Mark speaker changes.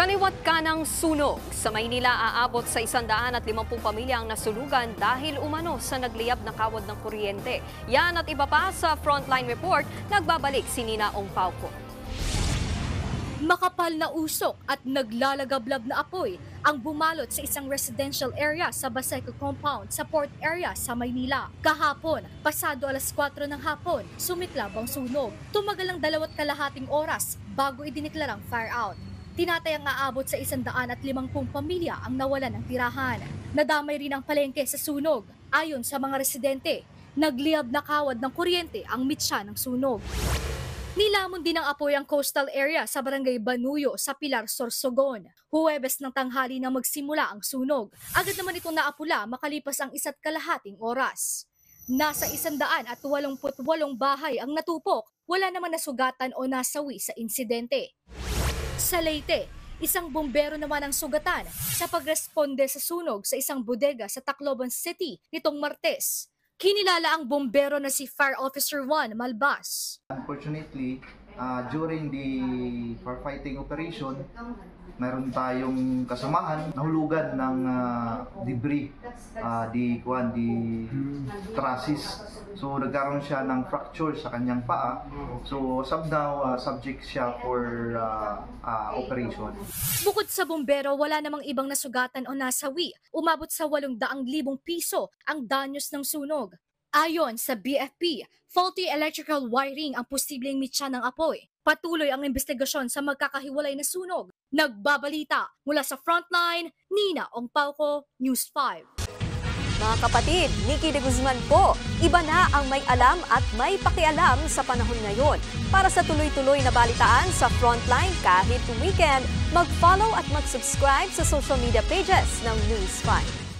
Speaker 1: Kaliwat kanang sunog. Sa Maynila, aabot sa 150 pamilya ang nasulugan dahil umano sa nagliyab na kawad ng kuryente. Yan at iba pa sa Frontline Report, nagbabalik si Nina Ong Pauco.
Speaker 2: Makapal na usok at naglalagablab na apoy ang bumalot sa isang residential area sa Baseco Compound sa Port Area sa Maynila. Kahapon, pasado alas 4 ng hapon, sumiklab ang sunog. Tumagal ang 2.5 oras bago idineklarang fire out. Tinatayang aabot sa 150 pamilya ang nawalan ng tirahan. Nadamay rin ang palengke sa sunog. Ayon sa mga residente, nagliyab na kawad ng kuryente ang mitsa ng sunog. Nilamon din ng apoy ang coastal area sa barangay Banuyo sa Pilar, Sorsogon. Huwebes ng tanghali na magsimula ang sunog. Agad naman itong naapula makalipas ang 1.5 oras. Nasa 188 bahay ang natupok. Wala naman nasugatan o nasawi sa insidente. Sa Leyte, isang bombero naman ang sugatan sa pagresponde sa sunog sa isang bodega sa Tacloban City nitong Martes. Kinilala ang bombero na si Fire Officer 1 Malbas.
Speaker 3: Unfortunately, during the firefighting operation, meron tayong kasamahan nahulugan ng debris, di trusses. So nagkaroon siya ng fracture sa kanyang paa. So now, subject siya for operation.
Speaker 2: Bukod sa bombero, wala namang ibang nasugatan o nasawi. Umabot sa 800,000 piso ang danyos ng sunog. Ayon sa BFP, faulty electrical wiring ang posibleng mitsa ng apoy. Patuloy ang investigasyon sa magkakahiwalay na sunog. Nagbabalita mula sa Frontline, Nina Ong Pauco, News 5.
Speaker 1: Mga kapatid, Nikki de Guzman po. Iba na ang may alam at may pakialam sa panahon ngayon. Para sa tuloy-tuloy na balitaan sa Frontline kahit weekend, mag-follow at mag-subscribe sa social media pages ng News 5.